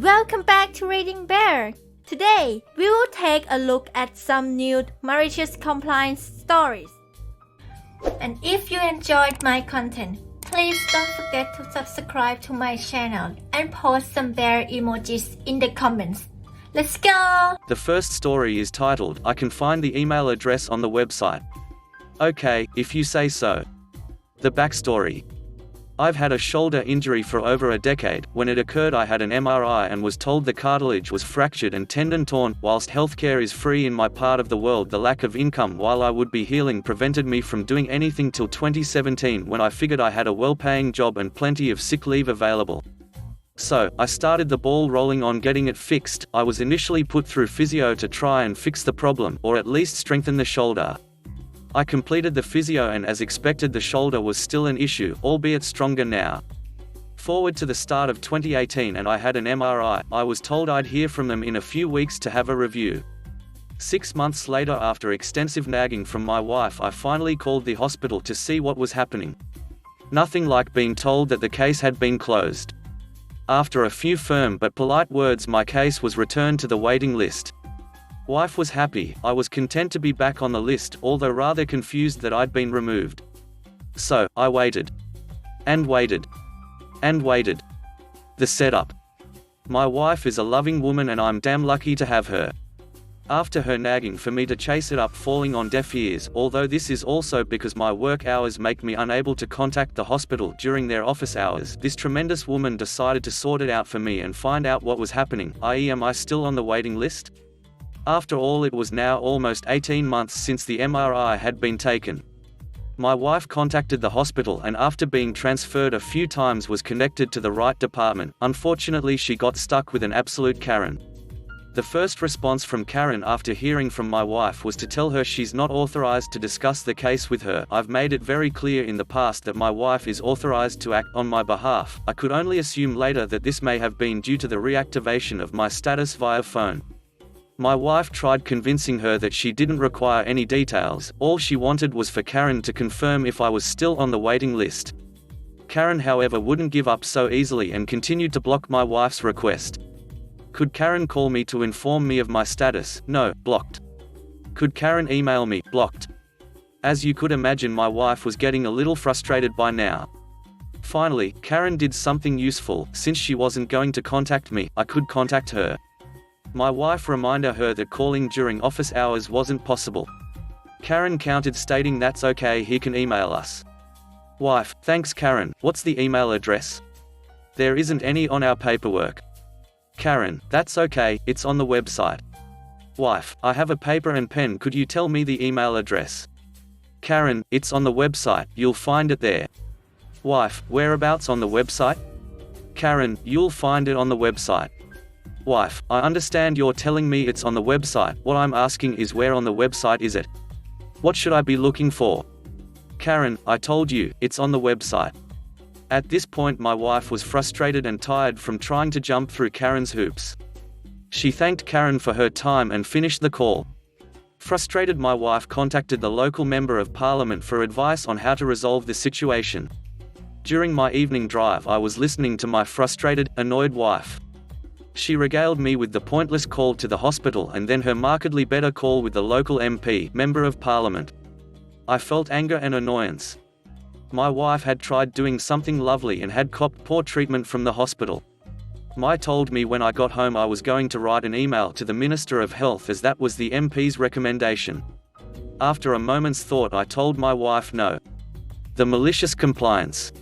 Welcome back to Reading Bear. Today, we will take a look at some new malicious compliance stories. And if you enjoyed my content, please don't forget to subscribe to my channel and post some bear emojis in the comments. Let's go! The first story is titled, I can find the email address on the website. Okay, if you say so. The backstory. I've had a shoulder injury for over a decade. When it occurred, I had an MRI and was told the cartilage was fractured and tendon torn. Whilst healthcare is free in my part of the world, the lack of income while I would be healing prevented me from doing anything till 2017, when I figured I had a well-paying job and plenty of sick leave available. So, I started the ball rolling on getting it fixed. I was initially put through physio to try and fix the problem, or at least strengthen the shoulder. I completed the physio and as expected the shoulder was still an issue, albeit stronger now. Forward to the start of 2018 and I had an MRI. I was told I'd hear from them in a few weeks to have a review. 6 months later, after extensive nagging from my wife, I finally called the hospital to see what was happening. Nothing like being told that the case had been closed. After a few firm but polite words, my case was returned to the waiting list. Wife was happy. I was content to be back on the list, although rather confused that I'd been removed. So, I waited. And waited. And waited. The setup. My wife is a loving woman and I'm damn lucky to have her. After her nagging for me to chase it up falling on deaf ears, although this is also because my work hours make me unable to contact the hospital during their office hours, this tremendous woman decided to sort it out for me and find out what was happening, i.e. am I still on the waiting list? After all, it was now almost 18 months since the MRI had been taken. My wife contacted the hospital and after being transferred a few times was connected to the right department. Unfortunately, she got stuck with an absolute Karen. The first response from Karen after hearing from my wife was to tell her she's not authorized to discuss the case with her. I've made it very clear in the past that my wife is authorized to act on my behalf. I could only assume later that this may have been due to the reactivation of my status via phone. My wife tried convincing her that she didn't require any details, all she wanted was for Karen to confirm if I was still on the waiting list. Karen, however, wouldn't give up so easily and continued to block my wife's request. Could Karen call me to inform me of my status? No, blocked. Could Karen email me? Blocked. As you could imagine, my wife was getting a little frustrated by now. Finally, Karen did something useful. Since she wasn't going to contact me, I could contact her. My wife reminded her that calling during office hours wasn't possible. Karen countered, stating that's okay, he can email us. Wife: thanks Karen, what's the email address? There isn't any on our paperwork. Karen: that's okay, it's on the website. Wife: I have a paper and pen, could you tell me the email address? Karen: it's on the website, you'll find it there. Wife: whereabouts on the website? Karen: you'll find it on the website. Wife: I understand you're telling me it's on the website, what I'm asking is where on the website is it? What should I be looking for? Karen: I told you, it's on the website. At this point my wife was frustrated and tired from trying to jump through Karen's hoops. She thanked Karen for her time and finished the call. Frustrated, my wife contacted the local member of parliament for advice on how to resolve the situation. During my evening drive I was listening to my frustrated, annoyed wife. She regaled me with the pointless call to the hospital and then her markedly better call with the local MP, Member of Parliament. I felt anger and annoyance. My wife had tried doing something lovely and had copped poor treatment from the hospital. My told me when I got home I was going to write an email to the Minister of Health as that was the MP's recommendation. After a moment's thought I told my wife no. The malicious compliance.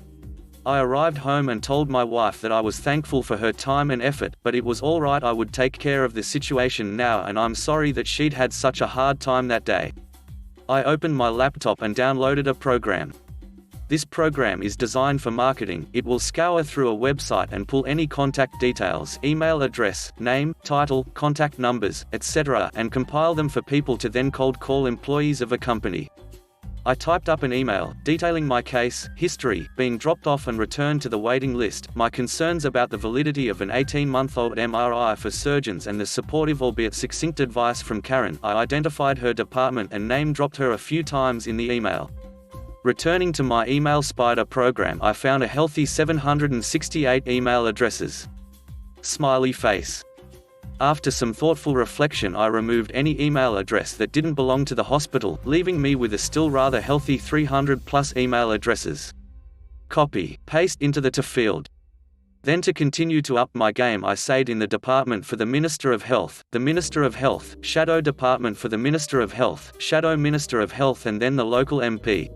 I arrived home and told my wife that I was thankful for her time and effort, but it was alright, I would take care of the situation now and I'm sorry that she'd had such a hard time that day. I opened my laptop and downloaded a program. This program is designed for marketing. It will scour through a website and pull any contact details, email address, name, title, contact numbers, etc. and compile them for people to then cold call employees of a company. I typed up an email, detailing my case, history, being dropped off and returned to the waiting list, my concerns about the validity of an 18-month-old MRI for surgeons and the supportive albeit succinct advice from Karen. I identified her department and name-dropped her a few times in the email. Returning to my email spider program, I found a healthy 768 email addresses. Smiley face. After some thoughtful reflection, I removed any email address that didn't belong to the hospital, leaving me with a still rather healthy 300+ email addresses. Copy, paste into the to field. Then to continue to up my game, I saved in the department for the Minister of Health, the Minister of Health, Shadow Department for the Minister of Health, Shadow Minister of Health, and then the local MP.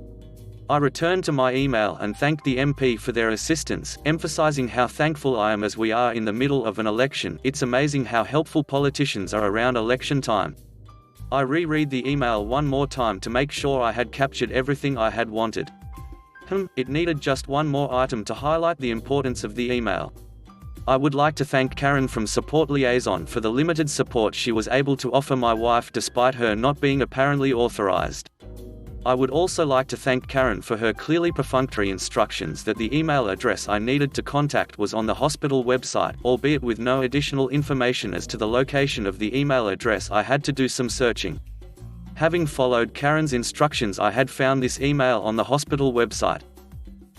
I returned to my email and thanked the MP for their assistance, emphasizing how thankful I am as we are in the middle of an election. It's amazing how helpful politicians are around election time. I reread the email one more time to make sure I had captured everything I had wanted. It needed just one more item to highlight the importance of the email. I would like to thank Karen from Support Liaison for the limited support she was able to offer my wife despite her not being apparently authorized. I would also like to thank Karen for her clearly perfunctory instructions that the email address I needed to contact was on the hospital website, albeit with no additional information as to the location of the email address. I had to do some searching. Having followed Karen's instructions, I had found this email on the hospital website.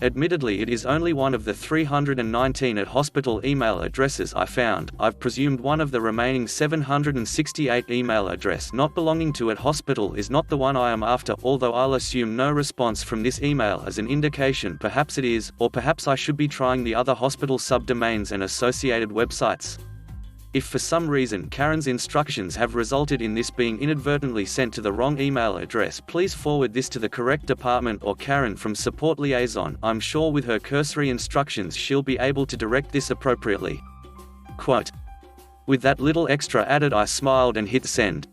Admittedly, it is only one of the 319 at hospital email addresses I found. I've presumed one of the remaining 768 email address not belonging to at hospital is not the one I am after, although I'll assume no response from this email as an indication perhaps it is, or perhaps I should be trying the other hospital subdomains and associated websites. If for some reason Karen's instructions have resulted in this being inadvertently sent to the wrong email address, please forward this to the correct department or Karen from Support Liaison. I'm sure with her cursory instructions she'll be able to direct this appropriately. Quote. With that little extra added, I smiled and hit send.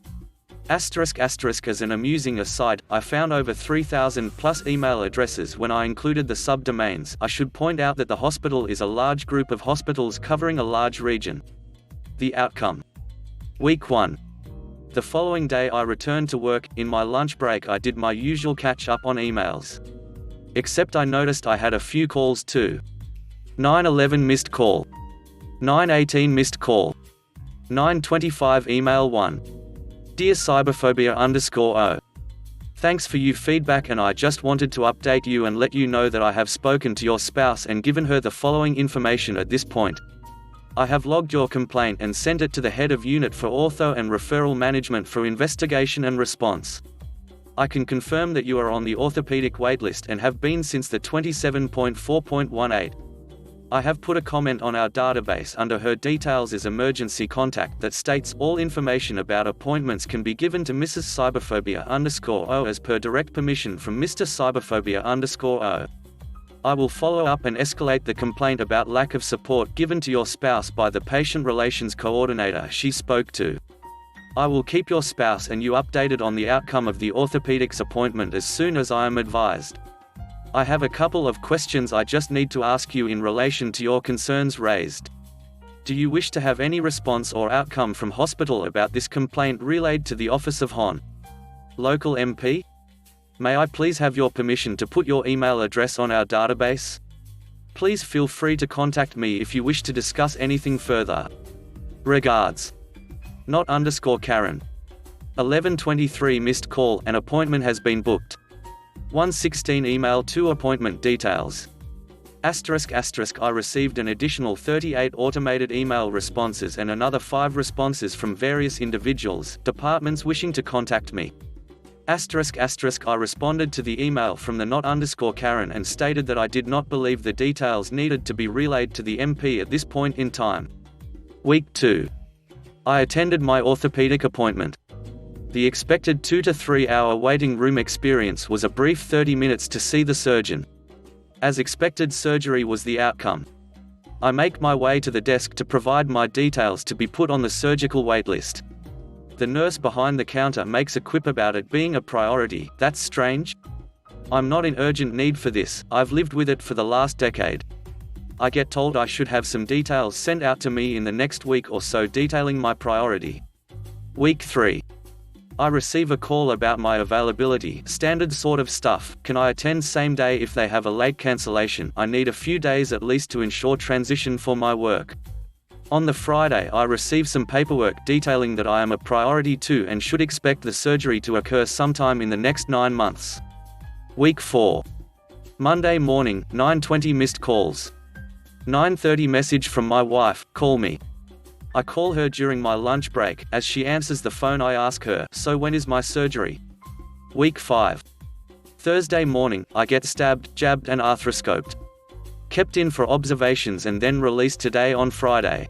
As an amusing aside, I found over 3,000+ email addresses when I included the subdomains. I should point out that the hospital is a large group of hospitals covering a large region. The outcome. Week 1. The following day I returned to work. In my lunch break I did my usual catch up on emails. Except I noticed I had a few calls too. 9:11 missed call. 9:18 missed call. 9:25 email 1. Dear cyberphobia_o. Thanks for your feedback, and I just wanted to update you and let you know that I have spoken to your spouse and given her the following information at this point. I have logged your complaint and sent it to the head of unit for ortho and referral management for investigation and response. I can confirm that you are on the orthopedic waitlist and have been since the 27.4.18. I have put a comment on our database under her details as emergency contact that states all information about appointments can be given to Mrs. Cyberphobia_o as per direct permission from Mr. Cyberphobia_o. I will follow up and escalate the complaint about lack of support given to your spouse by the patient relations coordinator she spoke to. I will keep your spouse and you updated on the outcome of the orthopedics appointment as soon as I am advised. I have a couple of questions I just need to ask you in relation to your concerns raised. Do you wish to have any response or outcome from hospital about this complaint relayed to the Office of Hon. Local MP? May I please have your permission to put your email address on our database? Please feel free to contact me if you wish to discuss anything further. Regards. Not_Karen. 11:23 missed call. An appointment has been booked. 1:16 email 2 appointment details. I received an additional 38 automated email responses and another 5 responses from various individuals, departments wishing to contact me. I responded to the email from the not_Karen and stated that I did not believe the details needed to be relayed to the MP at this point in time. Week 2. I attended my orthopedic appointment. The expected 2 to 3 hour waiting room experience was a brief 30 minutes to see the surgeon. As expected, surgery was the outcome. I make my way to the desk to provide my details to be put on the surgical waitlist. The nurse behind the counter makes a quip about it being a priority. That's strange. I'm not in urgent need for this, I've lived with it for the last decade. I get told I should have some details sent out to me in the next week or so detailing my priority. Week 3. I receive a call about my availability, standard sort of stuff. Can I attend same day if they have a late cancellation? I need a few days at least to ensure transition for my work. On the Friday I receive some paperwork detailing that I am a priority too and should expect the surgery to occur sometime in the next 9 months. Week 4. Monday morning, 9:20 missed calls. 9:30 message from my wife, call me. I call her during my lunch break. As she answers the phone I ask her, so when is my surgery? Week 5. Thursday morning, I get stabbed, jabbed and arthroscoped. Kept in for observations and then released today on Friday.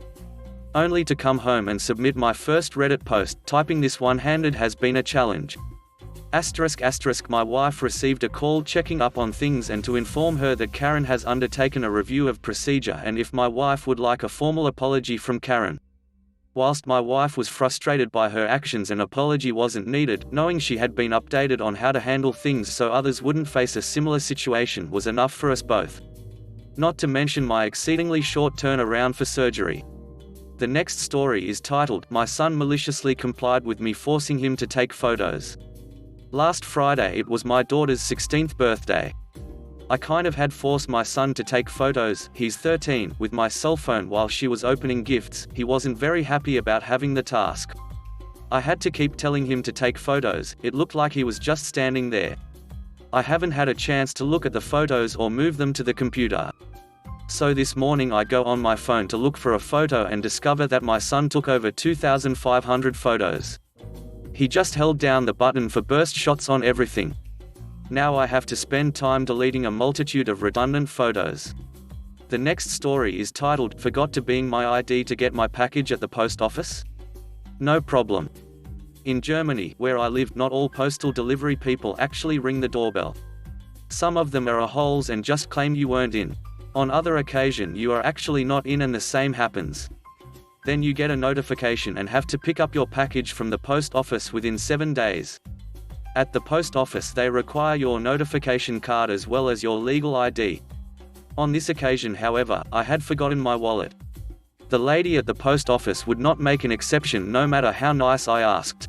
Only to come home and submit my first Reddit post. Typing this one-handed has been a challenge. ***, my wife received a call checking up on things and to inform her that Karen has undertaken a review of procedure and if my wife would like a formal apology from Karen. Whilst my wife was frustrated by her actions, an apology wasn't needed, knowing she had been updated on how to handle things so others wouldn't face a similar situation was enough for us both. Not to mention my exceedingly short turnaround for surgery. The next story is titled, My son maliciously complied with me forcing him to take photos. Last Friday it was my daughter's 16th birthday. I kind of had forced my son to take photos, he's 13, with my cell phone while she was opening gifts. He wasn't very happy about having the task. I had to keep telling him to take photos, it looked like he was just standing there. I haven't had a chance to look at the photos or move them to the computer. So this morning I go on my phone to look for a photo and discover that my son took over 2,500 photos. He just held down the button for burst shots on everything. Now I have to spend time deleting a multitude of redundant photos. The next story is titled, Forgot to bring my ID to get my package at the post office? No problem. In Germany, where I live, not all postal delivery people actually ring the doorbell. Some of them are a-holes and just claim you weren't in. On other occasion you are actually not in and the same happens. Then you get a notification and have to pick up your package from the post office within 7 days. At the post office they require your notification card as well as your legal ID. On this occasion, however, I had forgotten my wallet. The lady at the post office would not make an exception no matter how nice I asked.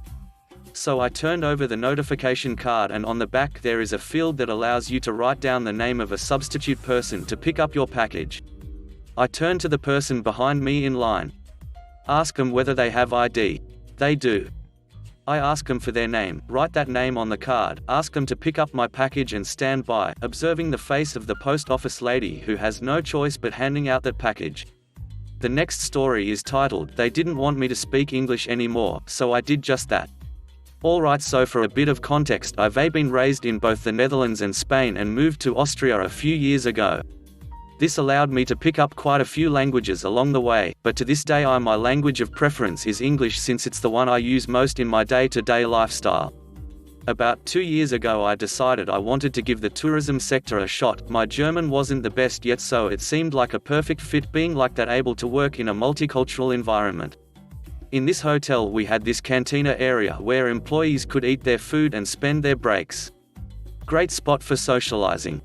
So I turned over the notification card and on the back there is a field that allows you to write down the name of a substitute person to pick up your package. I turn to the person behind me in line. Ask them whether they have ID. They do. I ask them for their name, write that name on the card, ask them to pick up my package and stand by, observing the face of the post office lady who has no choice but handing out that package. The next story is titled, They didn't want me to speak English anymore, so I did just that. Alright, so for a bit of context, I've been raised in both the Netherlands and Spain and moved to Austria a few years ago. This allowed me to pick up quite a few languages along the way, but to this day my language of preference is English since it's the one I use most in my day-to-day lifestyle. About 2 years ago I decided I wanted to give the tourism sector a shot. My German wasn't the best yet, so it seemed like a perfect fit being like that, able to work in a multicultural environment. In this hotel we had this cantina area where employees could eat their food and spend their breaks. Great spot for socializing.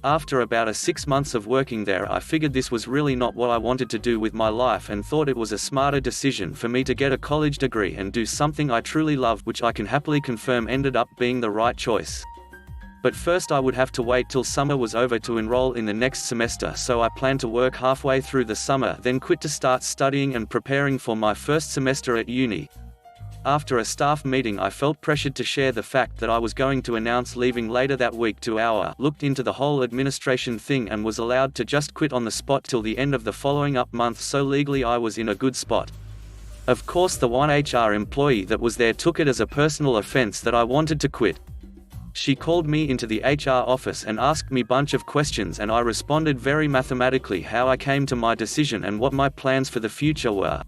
After about 6 months of working there I figured this was really not what I wanted to do with my life and thought it was a smarter decision for me to get a college degree and do something I truly loved, which I can happily confirm ended up being the right choice. But first I would have to wait till summer was over to enroll in the next semester, so I planned to work halfway through the summer, then quit to start studying and preparing for my first semester at uni. After a staff meeting I felt pressured to share the fact that I was going to announce leaving later that week to looked into the whole administration thing and was allowed to just quit on the spot till the end of the following up month, so legally I was in a good spot. Of course the one HR employee that was there took it as a personal offense that I wanted to quit. She called me into the HR office and asked me a bunch of questions and I responded very mathematically how I came to my decision and what my plans for the future were.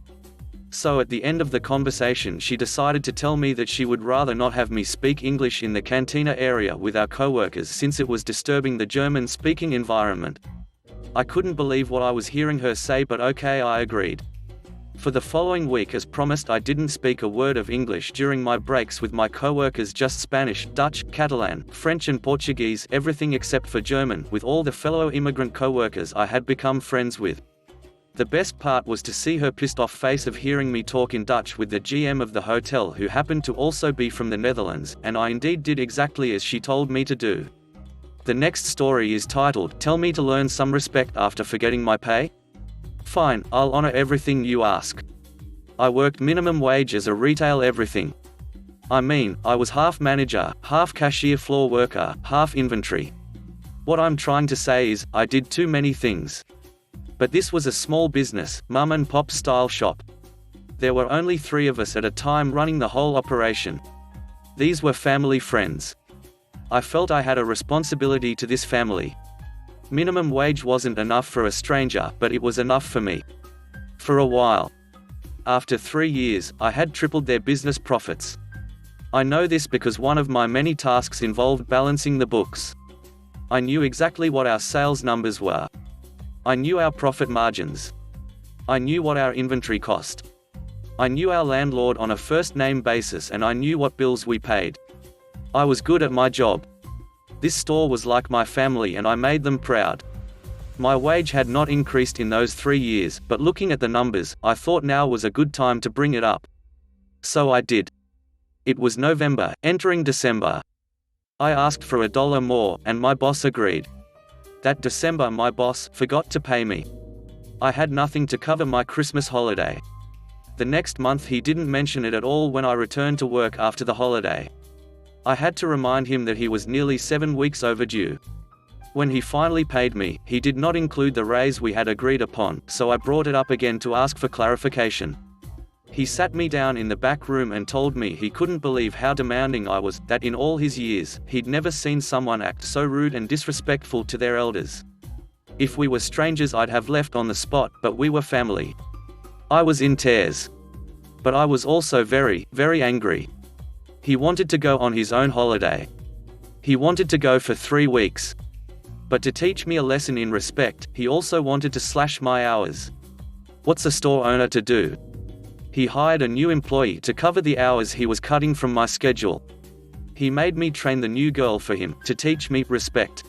So at the end of the conversation she decided to tell me that she would rather not have me speak English in the cantina area with our coworkers since it was disturbing the German-speaking environment. I couldn't believe what I was hearing her say, but okay, I agreed. For the following week, as promised, I didn't speak a word of English during my breaks with my coworkers, just Spanish, Dutch, Catalan, French and Portuguese, everything except for German, with all the fellow immigrant coworkers I had become friends with. The best part was to see her pissed off face of hearing me talk in Dutch with the GM of the hotel, who happened to also be from the Netherlands, and I indeed did exactly as she told me to do. The next story is titled, Tell me to learn some respect after forgetting my pay? Fine, I'll honor everything you ask. I worked minimum wage as a retail everything. I mean, I was half manager, half cashier floor worker, half inventory. What I'm trying to say is, I did too many things. But this was a small business, mum and pop style shop. There were only 3 of us at a time running the whole operation. These were family friends. I felt I had a responsibility to this family. Minimum wage wasn't enough for a stranger, but it was enough for me. For a while. After 3 years, I had tripled their business profits. I know this because one of my many tasks involved balancing the books. I knew exactly what our sales numbers were. I knew our profit margins. I knew what our inventory cost. I knew our landlord on a first-name basis, and I knew what bills we paid. I was good at my job. This store was like my family, and I made them proud. My wage had not increased in those 3 years, but looking at the numbers, I thought now was a good time to bring it up. So I did. It was November, entering December. I asked for $1 more, and my boss agreed. That December my boss forgot to pay me. I had nothing to cover my Christmas holiday. The next month he didn't mention it at all when I returned to work after the holiday. I had to remind him that he was nearly 7 weeks overdue. When he finally paid me, he did not include the raise we had agreed upon, so I brought it up again to ask for clarification. He sat me down in the back room and told me he couldn't believe how demanding I was, that in all his years, he'd never seen someone act so rude and disrespectful to their elders. If we were strangers I'd have left on the spot, but we were family. I was in tears. But I was also very, very angry. He wanted to go on his own holiday. He wanted to go for 3 weeks. But to teach me a lesson in respect, he also wanted to slash my hours. What's a store owner to do? He hired a new employee to cover the hours he was cutting from my schedule. He made me train the new girl for him, to teach me respect.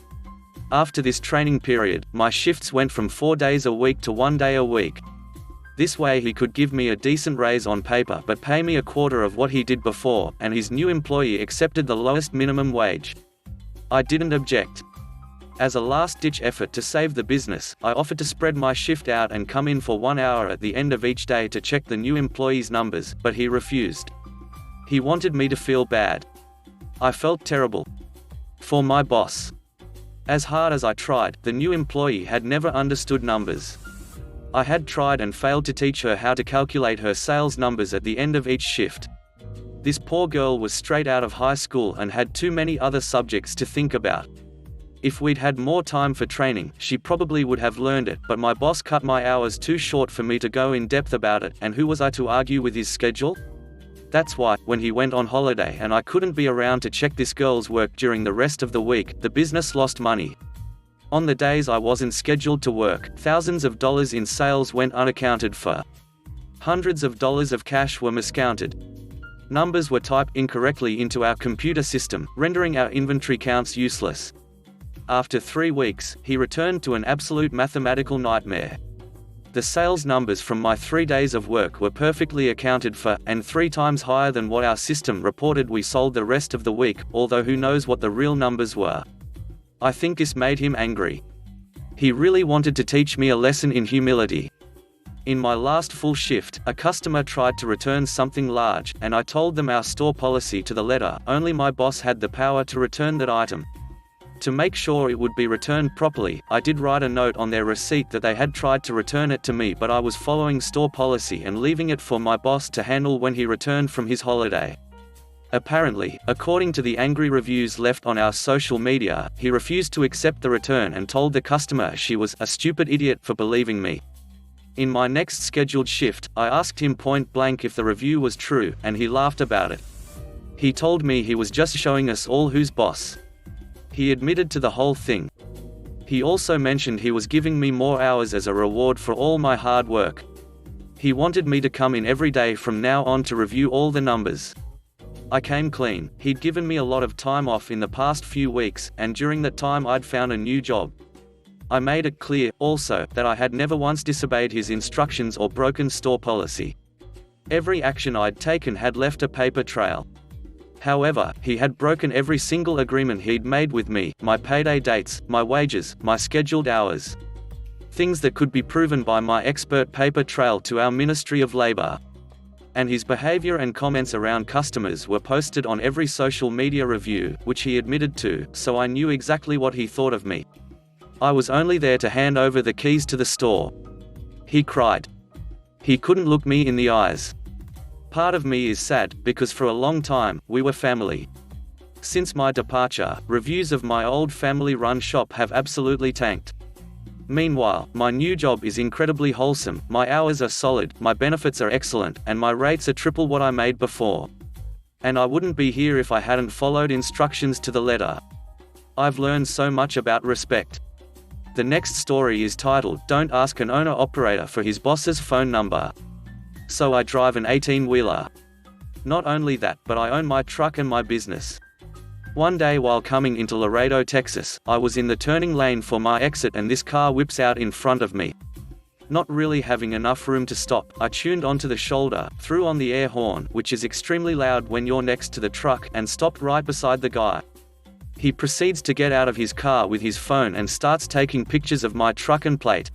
After this training period, my shifts went from 4 days a week to 1 day a week. This way he could give me a decent raise on paper but pay me a quarter of what he did before, and his new employee accepted the lowest minimum wage. I didn't object. As a last-ditch effort to save the business, I offered to spread my shift out and come in for 1 hour at the end of each day to check the new employee's numbers, but he refused. He wanted me to feel bad. I felt terrible. For my boss. As hard as I tried, the new employee had never understood numbers. I had tried and failed to teach her how to calculate her sales numbers at the end of each shift. This poor girl was straight out of high school and had too many other subjects to think about. If we'd had more time for training, she probably would have learned it, but my boss cut my hours too short for me to go in depth about it, and who was I to argue with his schedule? That's why, when he went on holiday and I couldn't be around to check this girl's work during the rest of the week, the business lost money. On the days I wasn't scheduled to work, thousands of dollars in sales went unaccounted for. Hundreds of dollars of cash were miscounted. Numbers were typed incorrectly into our computer system, rendering our inventory counts useless. After 3 weeks, he returned to an absolute mathematical nightmare. The sales numbers from my 3 days of work were perfectly accounted for, and 3 times higher than what our system reported we sold the rest of the week, although who knows what the real numbers were. I think this made him angry. He really wanted to teach me a lesson in humility. In my last full shift, a customer tried to return something large, and I told them our store policy to the letter, only my boss had the power to return that item. To make sure it would be returned properly, I did write a note on their receipt that they had tried to return it to me, but I was following store policy and leaving it for my boss to handle when he returned from his holiday. Apparently, according to the angry reviews left on our social media, he refused to accept the return and told the customer she was a stupid idiot for believing me. In my next scheduled shift, I asked him point blank if the review was true, and he laughed about it. He told me he was just showing us all who's boss. He admitted to the whole thing. He also mentioned he was giving me more hours as a reward for all my hard work. He wanted me to come in every day from now on to review all the numbers. I came clean. He'd given me a lot of time off in the past few weeks, and during that time I'd found a new job. I made it clear, also, that I had never once disobeyed his instructions or broken store policy. Every action I'd taken had left a paper trail. However, he had broken every single agreement he'd made with me, my payday dates, my wages, my scheduled hours. Things that could be proven by my expert paper trail to our Ministry of Labor. And his behavior and comments around customers were posted on every social media review, which he admitted to, so I knew exactly what he thought of me. I was only there to hand over the keys to the store. He cried. He couldn't look me in the eyes. Part of me is sad, because for a long time, we were family. Since my departure, reviews of my old family-run shop have absolutely tanked. Meanwhile, my new job is incredibly wholesome, my hours are solid, my benefits are excellent, and my rates are triple what I made before. And I wouldn't be here if I hadn't followed instructions to the letter. I've learned so much about respect. The next story is titled, Don't Ask an Owner-Operator for His Boss's Phone Number. So I drive an 18-wheeler. Not only that, but I own my truck and my business. One day while coming into Laredo, Texas, I was in the turning lane for my exit and this car whips out in front of me. Not really having enough room to stop, I tuned onto the shoulder, threw on the air horn, which is extremely loud when you're next to the truck, and stopped right beside the guy. He proceeds to get out of his car with his phone and starts taking pictures of my truck and plate.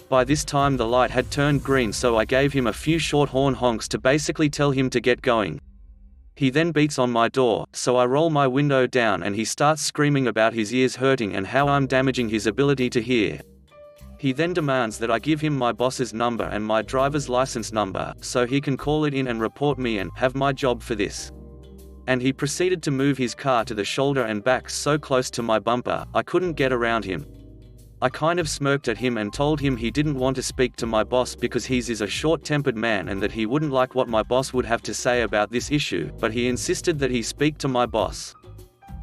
By this time the light had turned green, so I gave him a few short horn honks to basically tell him to get going. He then beats on my door, so I roll my window down and he starts screaming about his ears hurting and how I'm damaging his ability to hear. He then demands that I give him my boss's number and my driver's license number, so he can call it in and report me and have my job for this. And he proceeded to move his car to the shoulder and back so close to my bumper, I couldn't get around him. I kind of smirked at him and told him he didn't want to speak to my boss because he's a short-tempered man and that he wouldn't like what my boss would have to say about this issue, but he insisted that he speak to my boss.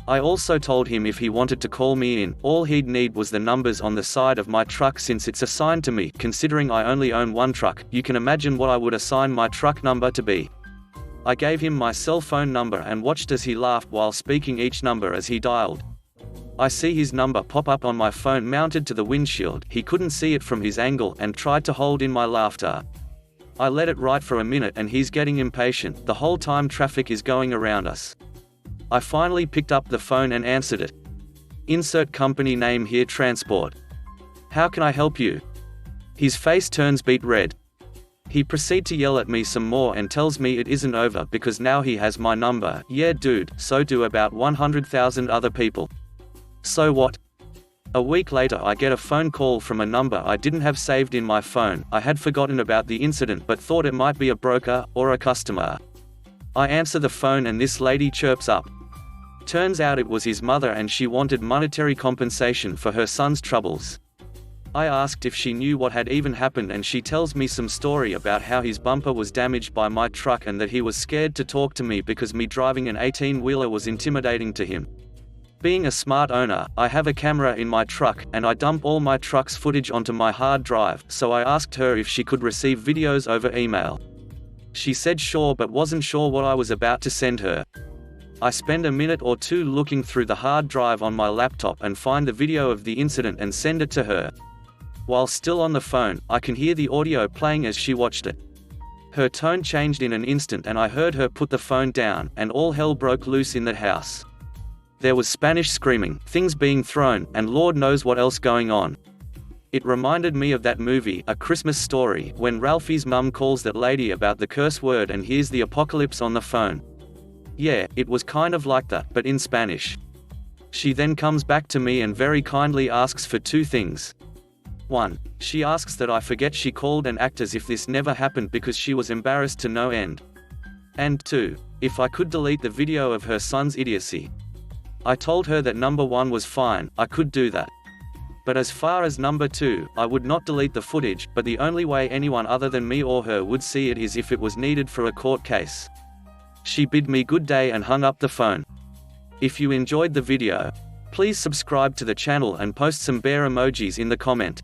I also told him if he wanted to call me in, all he'd need was the numbers on the side of my truck since it's assigned to me. Considering I only own one truck, you can imagine what I would assign my truck number to be. I gave him my cell phone number and watched as he laughed while speaking each number as he dialed. I see his number pop up on my phone mounted to the windshield. He couldn't see it from his angle and tried to hold in my laughter. I let it ride for a minute and he's getting impatient, the whole time traffic is going around us. I finally picked up the phone and answered it. Insert company name here, transport. How can I help you? His face turns beet red. He proceeds to yell at me some more and tells me it isn't over because now he has my number. Yeah dude, so do about 100,000 other people. So what? A week later I get a phone call from a number I didn't have saved in my phone. I had forgotten about the incident but thought it might be a broker, or a customer. I answer the phone and this lady chirps up. Turns out it was his mother and she wanted monetary compensation for her son's troubles. I asked if she knew what had even happened and she tells me some story about how his bumper was damaged by my truck and that he was scared to talk to me because me driving an 18-wheeler was intimidating to him. Being a smart owner, I have a camera in my truck, and I dump all my truck's footage onto my hard drive, so I asked her if she could receive videos over email. She said sure but wasn't sure what I was about to send her. I spend a minute or two looking through the hard drive on my laptop and find the video of the incident and send it to her. While still on the phone, I can hear the audio playing as she watched it. Her tone changed in an instant and I heard her put the phone down, and all hell broke loose in the house. There was Spanish screaming, things being thrown, and Lord knows what else going on. It reminded me of that movie, A Christmas Story, when Ralphie's mum calls that lady about the curse word and hears the apocalypse on the phone. Yeah, it was kind of like that, but in Spanish. She then comes back to me and very kindly asks for two things. 1. She asks that I forget she called and act as if this never happened because she was embarrassed to no end. And 2. If I could delete the video of her son's idiocy. I told her that number 1 was fine, I could do that. But as far as number 2, I would not delete the footage, but the only way anyone other than me or her would see it is if it was needed for a court case. She bid me good day and hung up the phone. If you enjoyed the video, please subscribe to the channel and post some bear emojis in the comment.